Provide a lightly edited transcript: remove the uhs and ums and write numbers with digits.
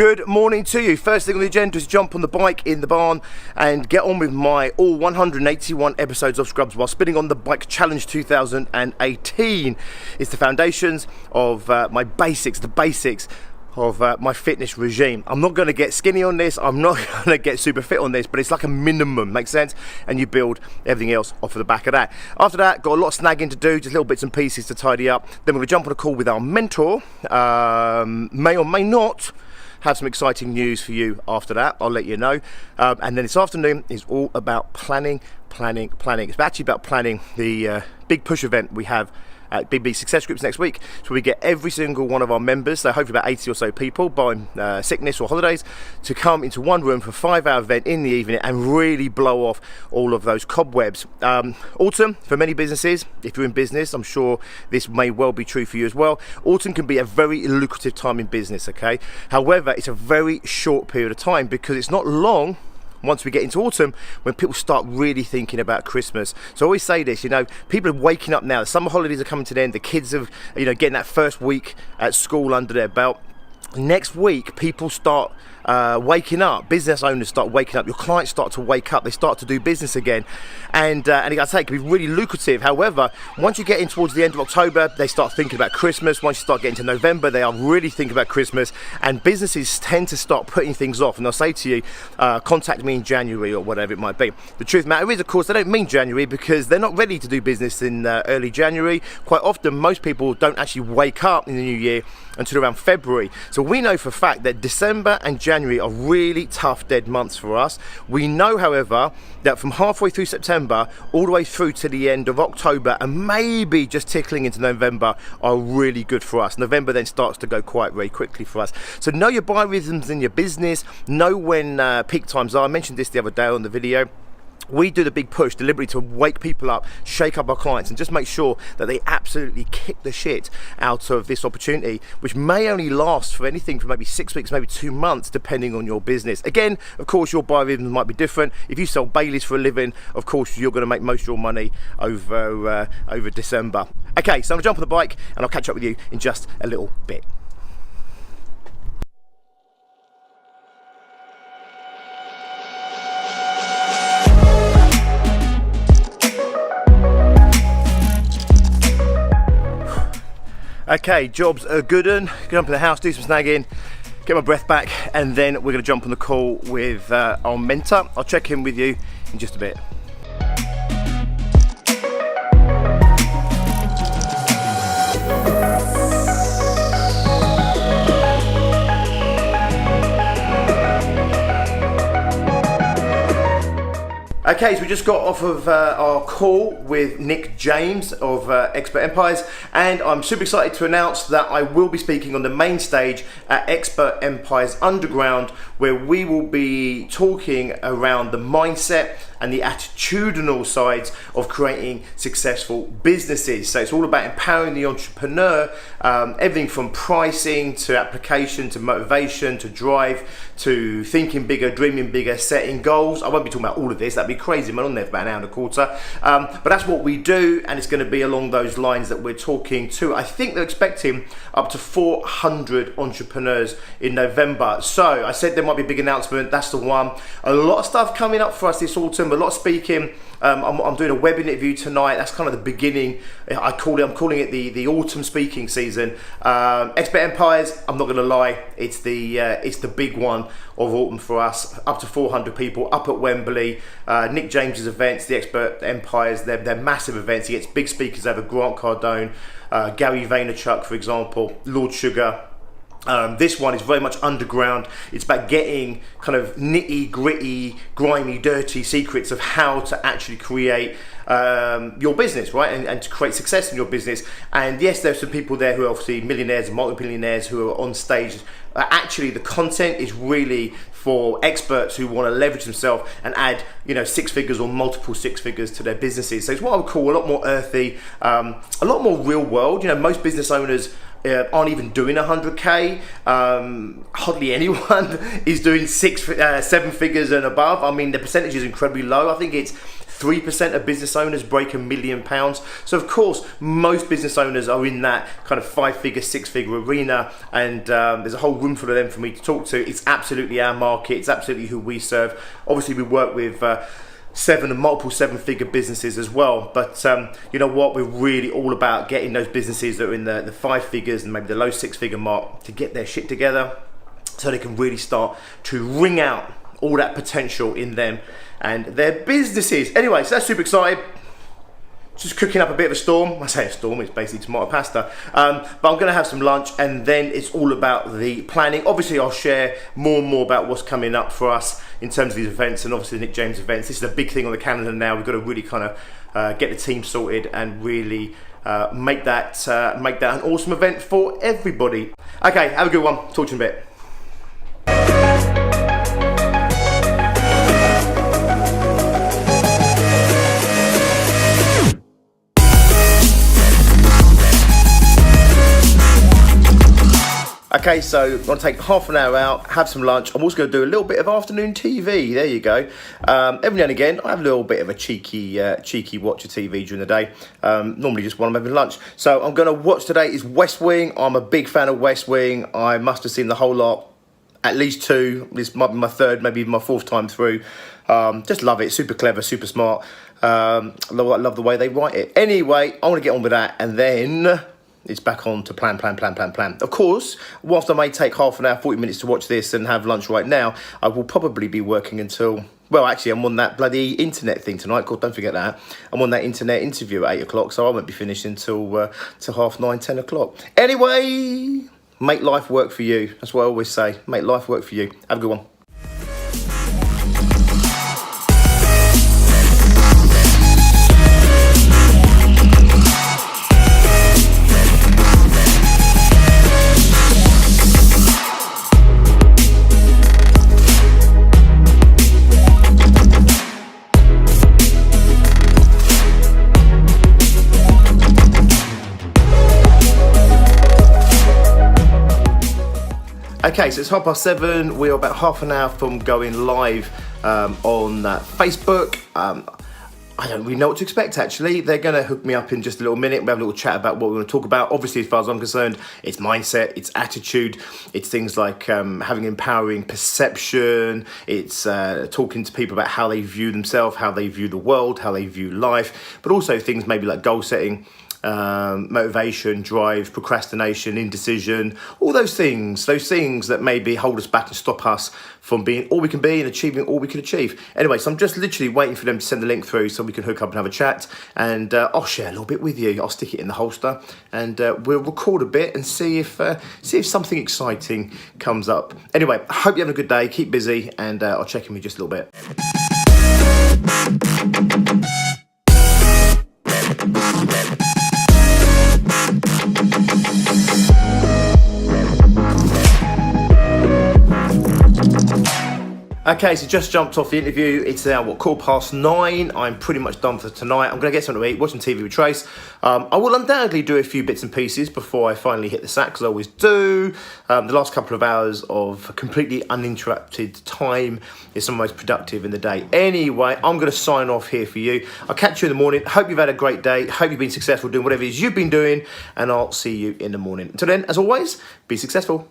Good morning to you. First thing on the agenda is jump on the bike in the barn and get on with my all 181 episodes of Scrubs while spinning on the bike challenge 2018. It's the foundations of my basics, the basics of my fitness regime. I'm not going to get skinny on this, I'm not going to get super fit on this, but it's like a minimum, makes sense? And you build everything else off of the back of that. After that, got a lot of snagging to do, just little bits and pieces to tidy up. Then we're going to jump on a call with our mentor, may or may not have some exciting news for you after that, I'll let you know. And then this afternoon is all about planning. It's actually about planning the big push event we have at Big Success Groups next week. So we get every single one of our members, so hopefully about 80 or so people, barring sickness or holidays, to come into one room for a 5-hour event in the evening and really blow off all of those cobwebs. Autumn, for many businesses, if you're in business, I'm sure this may well be true for you as well. Autumn can be a very lucrative time in business, okay? However, it's a very short period of time because it's not long once we get into autumn when people start really thinking about Christmas. So I always say this, people are waking up now. The summer holidays are coming to the end. The kids are, getting that first week at school under their belt. Next week, people start waking up. Business owners start waking up. Your clients start to wake up. They start to do business again, and I say it can be really lucrative. However, once you get in towards the end of October, they start thinking about Christmas. Once you start getting to November, they are really thinking about Christmas, and businesses tend to start putting things off. And they'll say to you, "Contact me in January" or whatever it might be. The truth of the matter is, of course, they don't mean January because they're not ready to do business in early January. Quite often, most people don't actually wake up in the new year until around February. So we know for a fact that December and January are really tough dead months for us. We know, however, that from halfway through September all the way through to the end of October and maybe just tickling into November are really good for us. November then starts to go quite very quickly for us. So know your biorhythms in your business, know when peak times are. I mentioned this the other day on the video. We do the big push deliberately to wake people up, shake up our clients, and just make sure that they absolutely kick the shit out of this opportunity, which may only last for anything from maybe 6 weeks, maybe 2 months, depending on your business. Again, of course, your biorhythms might be different. If you sell Baileys for a living, of course, you're going to make most of your money over December. Okay, so I'm going to jump on the bike, and I'll catch up with you in just a little bit. Okay, jobs are good un. Get up in the house, do some snagging, get my breath back, and then we're going to jump on the call with our mentor. I'll check in with you in just a bit. Okay, so we just got off of our call with Nick James of Expert Empires, and I'm super excited to announce that I will be speaking on the main stage at Expert Empires Underground, where we will be talking around the mindset and the attitudinal sides of creating successful businesses. So it's all about empowering the entrepreneur, everything from pricing to application to motivation to drive to thinking bigger, dreaming bigger, setting goals. I won't be talking about all of this, that'd be crazy. I'm on there for about an hour and a quarter. But that's what we do, and it's going to be along those lines that we're talking to. I think they're expecting up to 400 entrepreneurs in November. So I said there might be a big announcement, that's the one. A lot of stuff coming up for us this autumn, a lot of speaking. I'm doing a web interview tonight. That's kind of the beginning. I'm calling it the autumn speaking season. Expert Empires, I'm not going to lie, it's the big one of autumn for us. Up to 400 people up at Wembley. Nick James's events, the Expert Empires, they're massive events. He gets big speakers over Grant Cardone, Gary Vaynerchuk, for example, Lord Sugar. This one is very much underground. It's about getting kind of nitty gritty, grimy, dirty secrets of how to actually create your business, right? And to create success in your business. And yes, there's some people there who are obviously millionaires and multi-billionaires who are on stage. Actually, the content is really for experts who want to leverage themselves and add, 6 figures or multiple 6 figures to their businesses. So it's what I would call a lot more earthy, a lot more real world. Most business owners aren't even doing 100k. Hardly anyone is doing 7 figures and above. I mean, the percentage is incredibly low. I think it's 3% of business owners break £1 million. So of course, most business owners are in that kind of 5-figure, 6-figure arena, and there's a whole room full of them for me to talk to. It's absolutely our market. It's absolutely who we serve. Obviously, we work with 7 and multiple 7-figure businesses as well, but you know what, we're really all about getting those businesses that are in the 5 figures and maybe the low 6-figure mark to get their shit together so they can really start to wring out all that potential in them and their businesses. Anyway, so that's super excited. Just cooking up a bit of a storm. I say a storm, it's basically tomato pasta. But I'm gonna have some lunch, and then it's all about the planning. Obviously, I'll share more and more about what's coming up for us in terms of these events, and obviously the Nick James events. This is a big thing on the calendar now. We've got to really kind of get the team sorted and really make that an awesome event for everybody. Okay, have a good one. Talk to you in a bit. Okay, so I'm going to take half an hour out, have some lunch. I'm also going to do a little bit of afternoon TV. There you go. Every now and again, I have a little bit of a cheeky watch of TV during the day. Normally just when I'm having lunch. So I'm going to watch today is West Wing. I'm a big fan of West Wing. I must have seen the whole lot, at least 2. This might be my 3rd, maybe even my 4th time through. Just love it. Super clever, super smart. Love the way they write it. Anyway, I want to get on with that, and then it's back on to plan. Of course, whilst I may take half an hour, 40 minutes to watch this and have lunch right now, I will probably be working until, well, actually, I'm on that bloody internet thing tonight. God, don't forget that. I'm on that internet interview at 8 o'clock, so I won't be finished until till 9:30, 10 o'clock. Anyway, make life work for you. That's what I always say. Make life work for you. Have a good one. Okay, so it's 7:30. We are about half an hour from going live on Facebook. I don't really know what to expect, actually. They're going to hook me up in just a little minute. We have a little chat about what we're going to talk about. Obviously, as far as I'm concerned, it's mindset, it's attitude, it's things like having empowering perception, it's talking to people about how they view themselves, how they view the world, how they view life, but also things maybe like goal setting, motivation, drive, procrastination, indecision, all those things that maybe hold us back and stop us from being all we can be and achieving all we can achieve. Anyway, so I'm just literally waiting for them to send the link through so we can hook up and have a chat, and I'll share a little bit with you. I'll stick it in the holster, and we'll record a bit and see if something exciting comes up. Anyway, I hope you're having a good day, keep busy, and I'll check in with you just a little bit. Okay, so just jumped off the interview. It's now, 9:15. I'm pretty much done for tonight. I'm going to get something to eat, watch some TV with Trace. I will undoubtedly do a few bits and pieces before I finally hit the sack, because I always do. The last couple of hours of completely uninterrupted time is some of the most productive in the day. Anyway, I'm going to sign off here for you. I'll catch you in the morning. Hope you've had a great day. Hope you've been successful doing whatever it is you've been doing, and I'll see you in the morning. Until then, as always, be successful.